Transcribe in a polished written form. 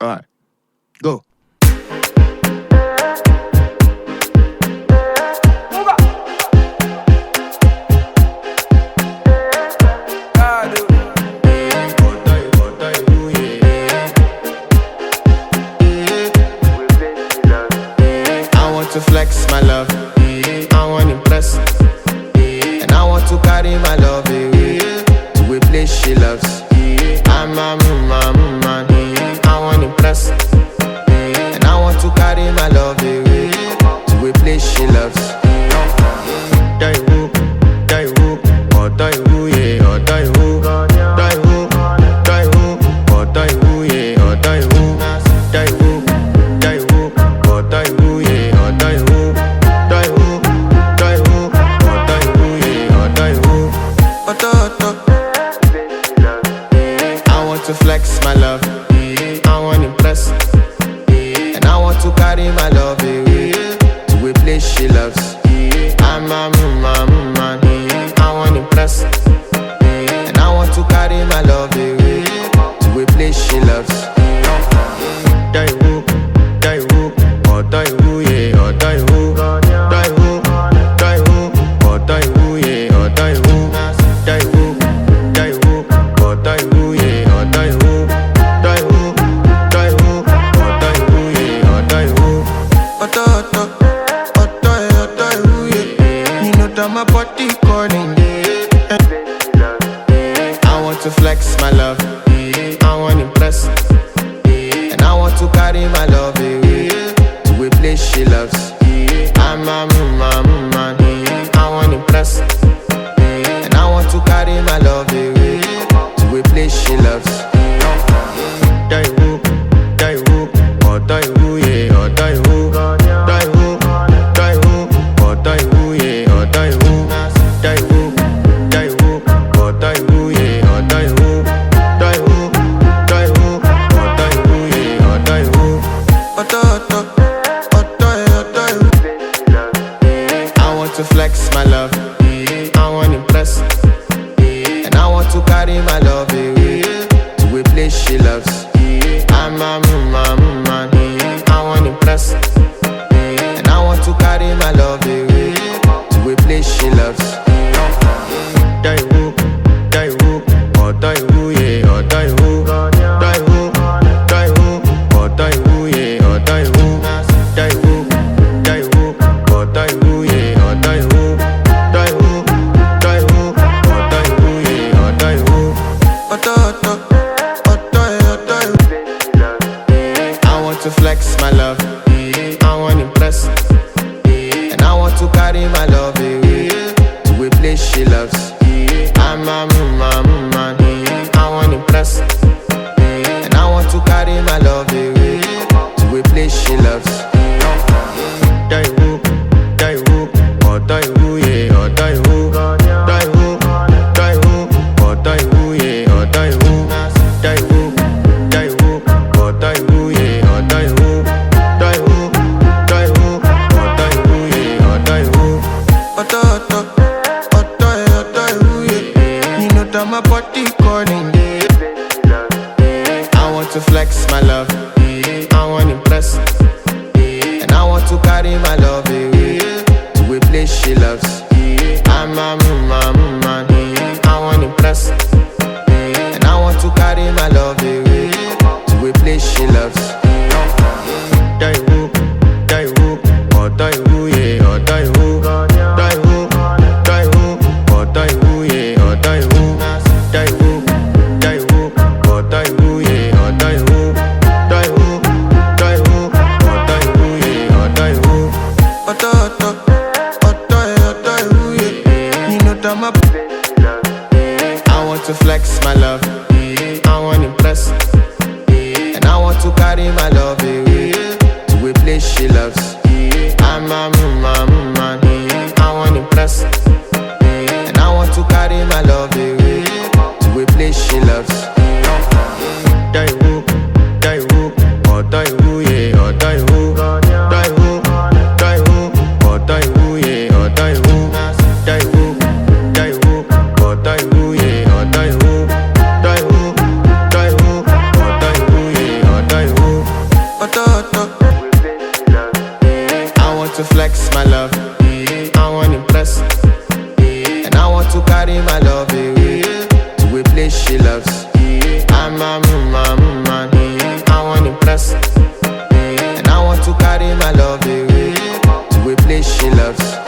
Alright, go. To flex my love, I want to impress, and I want to carry my love away to a place she loves. I'm a man, I want to impress, and I want to carry my love away to a place she loves. Die woo, oh die woo, yeah, oh die woo, die woo, oh die woo, yeah, oh die woo, die woo, oh die woo, yeah. To flex my love, I want to impress, and I want to carry my love away to a place she loves. I'm a man, I want to impress, and I want to carry my love away to a place she loves. Die woo, oh die woo, yeah, oh die woo, die woo, oh die woo, yeah, oh die woo, die woo, oh die woo, yeah. My body calling, I want to flex my love, I want to impress, and I want to carry my love away to a place she loves. I'm a man, I want to impress, and I want to carry my love away to a place she loves. Die woo, oh die woo, yeah, oh die woo, die woo, oh die woo, yeah, oh die woo, die woo, oh die woo, yeah, oh die woo, die woo, oh die woo, yeah, oh die woo, I want to flex my love, I want to impress, and I want to carry my love away to a place she loves. I'm a man, I want to impress, and I want to carry my love away to a place she loves. Die woo, oh die woo, yeah, oh die woo, die woo, oh die woo, yeah, oh die woo, die woo, oh die woo, yeah, oh die woo, die woo, oh die woo, yeah, oh die woo. I want to flex my love, I want to impress, and I want to carry my love away to a place she loves. I'm a man, I want to impress, and I want to carry my love away to a place she loves. Die woo, oh die woo, yeah, oh die woo, die woo, oh die woo, yeah, oh die woo, die woo, oh die woo, yeah, oh die woo, die woo, oh die woo, yeah, oh die woo. You know that my body calling, I want to flex my love, I want to impress, and I want to carry my love away to a place she loves. I'm a man, I want to impress, and I want to carry my love away to a place she loves. Die woo, oh die woo, yeah, oh die woo, die woo, oh die woo, yeah, oh die woo, die woo, oh die woo, yeah, oh die woo, die woo, oh die woo, yeah, oh die woo. You know that my I want to flex my love, I want to impress, and I want to carry my love away to a place she loves. I'm a man, I want to impress, and I want to carry my love away to a place she loves. Die woo, oh die woo, yeah, oh die woo, die woo, oh die woo, yeah, oh die woo, die woo, oh die woo, yeah, oh die woo, die woo, oh die woo, yeah, oh die woo. loves.